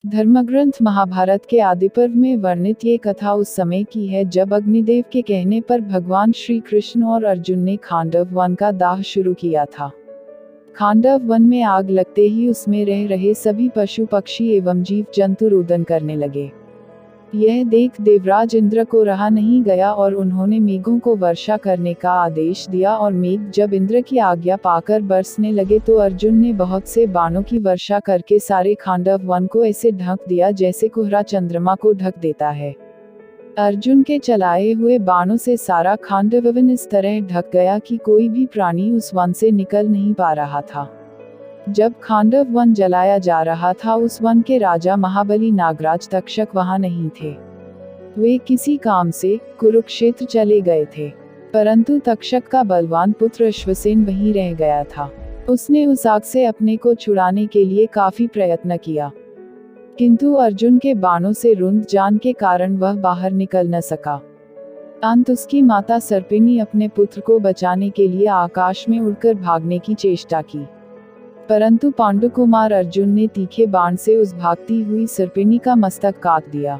धर्मग्रंथ महाभारत के आदि पर्व में वर्णित ये कथा उस समय की है जब अग्निदेव के कहने पर भगवान श्री कृष्ण और अर्जुन ने खांडव वन का दाह शुरू किया था। खांडव वन में आग लगते ही उसमें रह रहे सभी पशु पक्षी एवं जीव जंतु रुदन करने लगे। यह देख देवराज इंद्र को रहा नहीं गया और उन्होंने मेघों को वर्षा करने का आदेश दिया और मेघ जब इंद्र की आज्ञा पाकर बरसने लगे तो अर्जुन ने बहुत से बाणों की वर्षा करके सारे खांडव वन को ऐसे ढक दिया जैसे कोहरा चंद्रमा को ढक देता है। अर्जुन के चलाए हुए बाणों से सारा खांडव वन इस तरह ढक गया कि कोई भी प्राणी उस वन से निकल नहीं पा रहा था। जब खांडव वन जलाया जा रहा था उस वन के राजा महाबली नागराज तक्षक वहां नहीं थे। वे किसी काम से कुरुक्षेत्र चले गए थे, परंतु तक्षक का बलवान पुत्र अश्वसेन वहीं रह गया था। उसने उस आग से अपने को छुड़ाने के लिए काफी प्रयत्न किया, किंतु अर्जुन के बाणों से रुंध जान के कारण वह बाहर निकल न सका। अंत उसकी माता सर्पिनी अपने पुत्र को बचाने के लिए आकाश में उड़कर भागने की चेष्टा की, परंतु पांडुकुमार अर्जुन ने तीखे बाण से उस भागती हुई सर्पिनी का मस्तक काट दिया।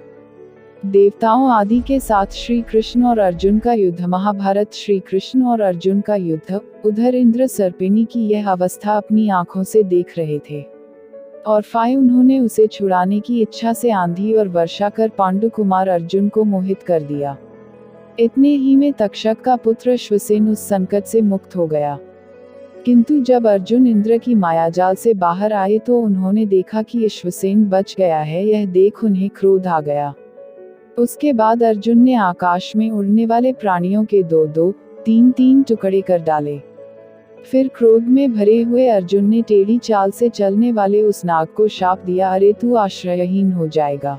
देवताओं आदि के साथ श्री कृष्ण और अर्जुन का युद्ध। महाभारत श्री कृष्ण और अर्जुन का युद्ध। उधर इंद्र सर्पिनी की यह अवस्था अपनी आंखों से देख रहे थे और उन्होंने उसे छुड़ाने की इच्छा से आंधी और वर्षा कर पांडुकुमार अर्जुन को मोहित कर दिया। इतने ही में तक्षक का पुत्र अश्वसेन उस संकट से मुक्त हो गया, किंतु जब अर्जुन इंद्र की मायाजाल से बाहर आए तो उन्होंने देखा कि अश्वसेन बच गया है। यह देख उन्हें क्रोध आ गया। उसके बाद अर्जुन ने आकाश में उड़ने वाले प्राणियों के दो दो तीन तीन टुकड़े कर डाले। फिर क्रोध में भरे हुए अर्जुन ने टेढ़ी चाल से चलने वाले उस नाग को शाप दिया, अरे तू आश्रयहीन हो जाएगा।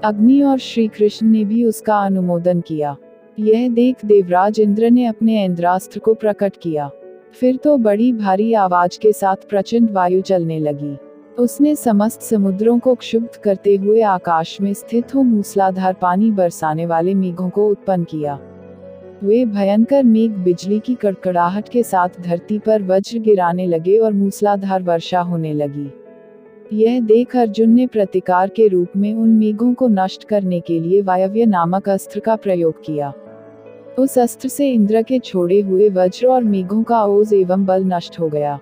अग्नि और श्री कृष्ण ने भी उसका अनुमोदन किया। यह देख देवराज इंद्र ने अपने इंद्रास्त्र को प्रकट किया। फिर तो बड़ी भारी आवाज के साथ प्रचंड वायु चलने लगी। उसने समस्त समुद्रों को क्षुब्ध करते हुए आकाश में स्थित हो मूसलाधार पानी बरसाने वाले मेघों को उत्पन्न किया। वे भयंकर मेघ बिजली की कड़कड़ाहट के साथ धरती पर वज्र गिराने लगे और मूसलाधार वर्षा होने लगी। यह देख अर्जुन ने प्रतिकार के रूप में उन मेघों को नष्ट करने के लिए वायव्य नामक अस्त्र का प्रयोग किया। उस अस्त्र से इंद्र के छोड़े हुए वज्र और मेघों का ओज एवं बल नष्ट हो गया।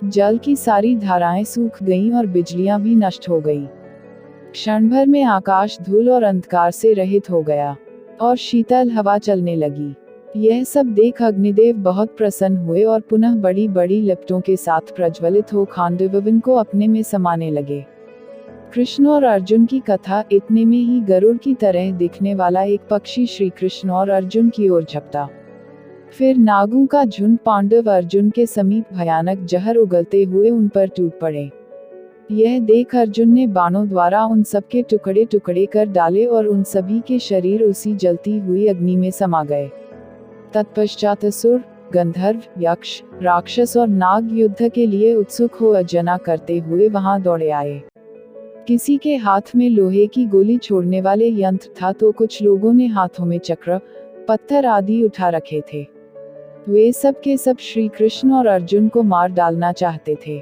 जल की सारी धाराएं सूख गईं और बिजलियां भी नष्ट हो गई। क्षण भर में आकाश धूल और अंधकार से रहित हो गया और शीतल हवा चलने लगी। यह सब देख अग्निदेव बहुत प्रसन्न हुए और पुनः बड़ी बड़ी लपटों के साथ प्रज्वलित हो खांडव वन को अपने में समाने लगे। कृष्ण और अर्जुन की कथा। इतने में ही गरुड़ की तरह दिखने वाला एक पक्षी श्री कृष्ण और अर्जुन की ओर झपटा। फिर नागों का झुंड पांडव अर्जुन के समीप भयानक जहर उगलते हुए उन पर टूट पड़े। यह देख अर्जुन ने बाणों द्वारा उन सबके टुकड़े टुकड़े कर डाले और उन सभी के शरीर उसी जलती हुई अग्नि में समा गए। तत्पश्चात असुर, गंधर्व, यक्ष, राक्षस और नाग युद्ध के लिए उत्सुक हो अर्जना करते हुए वहां दौड़े आए। किसी के हाथ में लोहे की गोली छोड़ने वाले यंत्र था तो कुछ लोगों ने हाथों में चक्र, पत्थर आदि उठा रखे थे। वे सब के सब श्री कृष्ण और अर्जुन को मार डालना चाहते थे।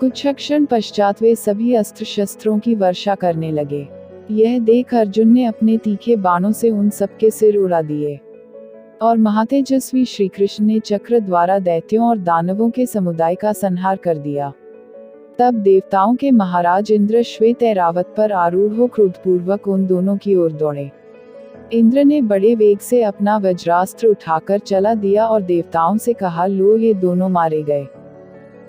कुछ क्षण पश्चात वे सभी अस्त्र शस्त्रों की वर्षा करने लगे। यह देख अर्जुन ने अपने तीखे बाणों से उन सबके सिर उड़ा दिए और महातेजस्वी श्री कृष्ण ने चक्र द्वारा दैत्यों और दानवों के समुदाय का संहार कर दिया। तब देवताओं के महाराज इंद्र श्वेत ऐरावत पर आरूढ़ हो क्रोधपूर्वक उन दोनों की ओर दौड़े। इंद्र ने बड़े वेग से अपना वज्रास्त्र उठाकर चला दिया और देवताओं से कहा, लो ये दोनों मारे गए।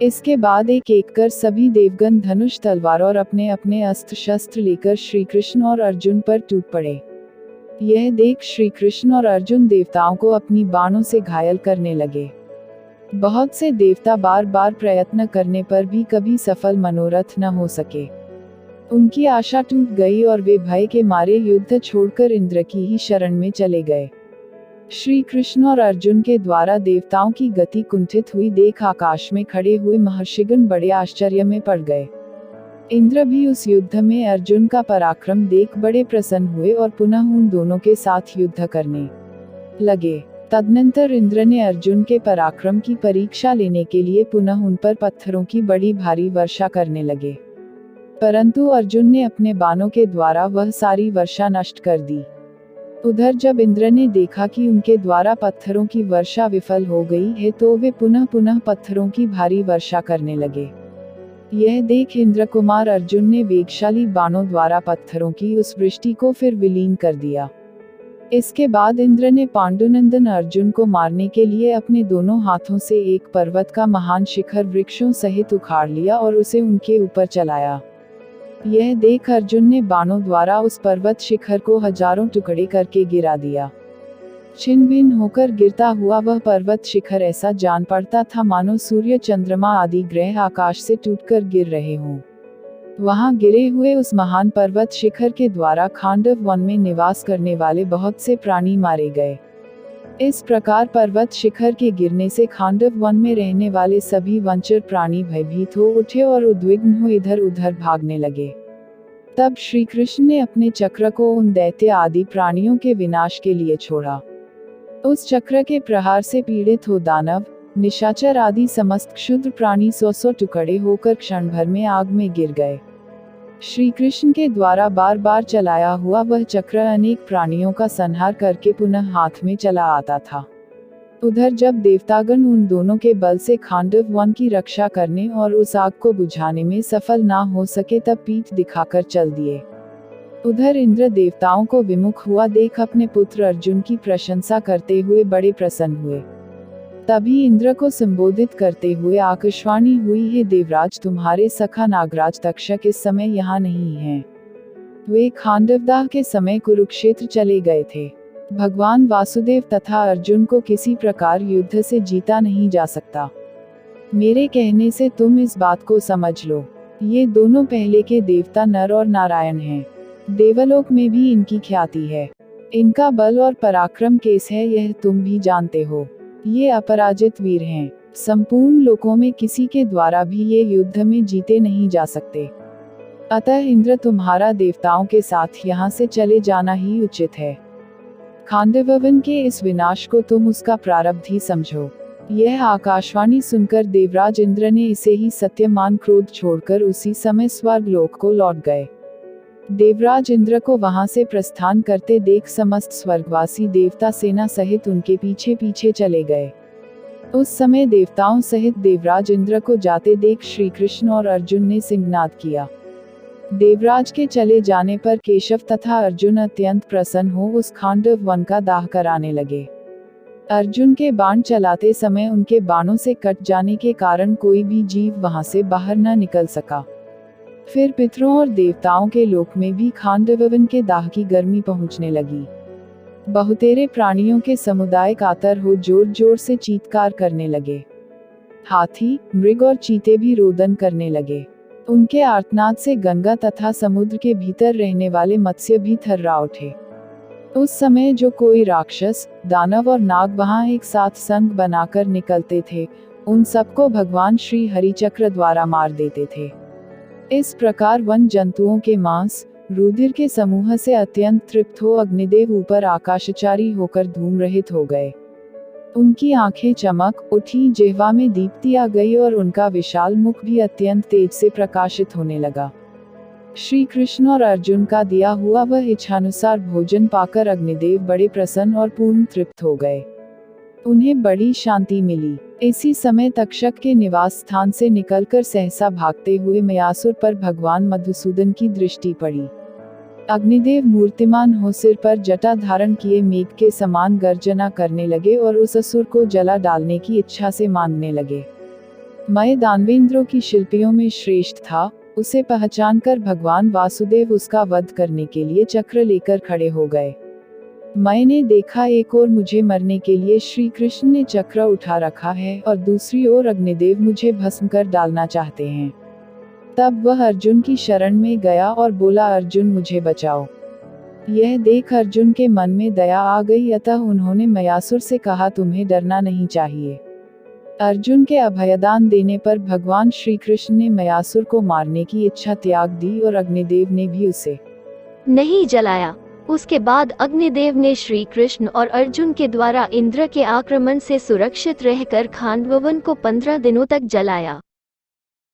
इसके बाद एक एक कर सभी देवगण धनुष, तलवार और अपने अपने अस्त्र शस्त्र लेकर श्री कृष्ण और अर्जुन पर टूट पड़े। यह देख श्री कृष्ण और अर्जुन देवताओं को अपनी बाणों से घायल करने लगे। बहुत से देवता बार बार प्रयत्न करने पर भी कभी सफल मनोरथ न हो सके। उनकी आशा टूट गई और वे भय के मारे युद्ध छोड़कर इंद्र की ही शरण में चले गए। श्री कृष्ण और अर्जुन के द्वारा देवताओं की गति कुंठित हुई देख आकाश में खड़े हुए महर्षिगण बड़े आश्चर्य में पड़ गए। इंद्र भी उस युद्ध में अर्जुन का पराक्रम देख बड़े प्रसन्न हुए और पुनः उन दोनों के साथ युद्ध करने लगे। तदनंतर इंद्र ने अर्जुन के पराक्रम की परीक्षा लेने के लिए पुनः उन पर पत्थरों की बड़ी भारी वर्षा करने लगे। परंतु अर्जुन ने अपने बाणों के द्वारा वह सारी वर्षा नष्ट कर दी। उधर जब इंद्र ने देखा कि उनके द्वारा पत्थरों की वर्षा विफल हो गई है तो वे पुनः पुनः पत्थरों की भारी वर्षा करने लगे। यह देख इंद्र कुमार अर्जुन ने वेगशाली बाणों द्वारा पत्थरों की उस वृष्टि को फिर विलीन कर दिया। इसके बाद इंद्र ने पांडुनंदन अर्जुन को मारने के लिए अपने दोनों हाथों से एक पर्वत का महान शिखर वृक्षों सहित उखाड़ लिया और उसे उनके ऊपर चलाया। यह देख अर्जुन ने बाणों द्वारा उस पर्वत शिखर को हजारों टुकड़े करके गिरा दिया। छिन्न भिन्न होकर गिरता हुआ वह पर्वत शिखर ऐसा जान पड़ता था मानो सूर्य चंद्रमा आदि ग्रह आकाश से टूटकर गिर रहे हों। वहां गिरे हुए उस महान पर्वत शिखर के द्वारा खांडव वन में निवास करने वाले बहुत से प्राणी मारे गए। इस प्रकार पर्वत शिखर के गिरने से खांडव वन में रहने वाले सभी वनचर प्राणी भयभीत हो उठे और उद्विग्न हो इधर उधर भागने लगे। तब श्री कृष्ण ने अपने चक्र को उन दैत्य आदि प्राणियों के विनाश के लिए छोड़ा। उस चक्र के प्रहार से पीड़ित हो दानव, निशाचर आदि समस्त क्षुद्र प्राणी सौ सौ टुकड़े होकर क्षण भर में आग में गिर गए। श्री कृष्ण के द्वारा बार बार चलाया हुआ वह चक्र अनेक प्राणियों का संहार करके पुनः हाथ में चला आता था। उधर जब देवतागण उन दोनों के बल से खांडव वन की रक्षा करने और उस आग को बुझाने में सफल ना हो सके तब पीठ दिखाकर चल दिए। उधर इंद्र देवताओं को विमुख हुआ देख अपने पुत्र अर्जुन की प्रशंसा करते हुए बड़े प्रसन्न हुए। तभी इंद्र को संबोधित करते हुए आकाशवाणी हुई, हे देवराज, तुम्हारे सखा नागराज तक्षक इस समय यहाँ नहीं हैं। वे खांडवदाह के समय कुरुक्षेत्र चले गए थे। भगवान वासुदेव तथा अर्जुन को किसी प्रकार युद्ध से जीता नहीं जा सकता। मेरे कहने से तुम इस बात को समझ लो। ये दोनों पहले के देवता नर और नारायण हैं। देवलोक में भी इनकी ख्याति है। इनका बल और पराक्रम कैसा है यह तुम भी जानते हो। ये अपराजित वीर हैं। संपूर्ण लोकों में किसी के द्वारा भी ये युद्ध में जीते नहीं जा सकते। अतः इंद्र, तुम्हारा देवताओं के साथ यहाँ से चले जाना ही उचित है। खांडववन के इस विनाश को तुम उसका प्रारब्ध ही समझो। यह आकाशवाणी सुनकर देवराज इंद्र ने इसे ही सत्य मान क्रोध छोड़कर उसी समय स्वर्ग लोक को लौट गए। देवराज इंद्र को वहां से प्रस्थान करते देख समस्त स्वर्गवासी देवता सेना सहित उनके पीछे पीछे चले गए। उस समय देवताओं सहित देवराज इंद्र को जाते देख श्री कृष्ण और अर्जुन ने सिंहनाद किया। देवराज के चले जाने पर केशव तथा अर्जुन अत्यंत प्रसन्न हो उस खांडव वन का दाह कराने लगे। अर्जुन के बाण चलाते समय उनके बाणों से कट जाने के कारण कोई भी जीव वहां से बाहर न निकल सका। फिर पितरों और देवताओं के लोक में भी खांडववन के दाह की गर्मी पहुंचने लगी। बहुतेरे प्राणियों के समुदाय कातर हो जोर जोर से चीत्कार करने लगे। हाथी, मृग और चीते भी रोदन करने लगे। उनके आर्तनाद से गंगा तथा समुद्र के भीतर रहने वाले मत्स्य भी थर्रा उठे। उस समय जो कोई राक्षस, दानव और नाग वहां एक साथ संग बनाकर निकलते थे, उन सबको भगवान श्री हरि चक्र द्वारा मार देते थे। इस प्रकार वन जंतुओं के मांस, रुधिर के समूह से अत्यंत तृप्त हो अग्निदेव ऊपर आकाशचारी होकर धूम रहित हो गए। उनकी आंखें चमक उठी, जिह्वा में दीप्ति आ गई और उनका विशाल मुख भी अत्यंत तेज से प्रकाशित होने लगा। श्री कृष्ण और अर्जुन का दिया हुआ वह इच्छानुसार भोजन पाकर अग्निदेव बड़े प्रसन्न और पूर्ण तृप्त हो गए। उन्हें बड़ी शांति मिली। इसी समय तक्षक के निवास स्थान से निकलकर सहसा भागते हुए मयासुर पर भगवान मधुसूदन की दृष्टि पड़ी। अग्निदेव मूर्तिमान हो सिर पर जटा धारण किए मेघ के समान गर्जना करने लगे और उस असुर को जला डालने की इच्छा से मांगने लगे। मैं दानवेंद्रों की शिल्पियों में श्रेष्ठ था, उसे पहचानकर भगवान वासुदेव उसका वध करने के लिए चक्र लेकर खड़े हो गए। मैंने देखा एक ओर मुझे मरने के लिए श्री कृष्ण ने चक्र उठा रखा है और दूसरी ओर अग्निदेव मुझे भस्म कर डालना चाहते हैं। तब वह अर्जुन की शरण में गया और बोला, अर्जुन मुझे बचाओ। यह देख अर्जुन के मन में दया आ गई, अतः उन्होंने मयासुर से कहा, तुम्हें डरना नहीं चाहिए। अर्जुन के अभयदान देने पर भगवान श्री कृष्ण ने मयासुर को मारने की इच्छा त्याग दी और अग्निदेव ने भी उसे नहीं जलाया। उसके बाद अग्निदेव ने श्री कृष्ण और अर्जुन के द्वारा इंद्र के आक्रमण से सुरक्षित रहकर खांडववन को 15 दिनों तक जलाया।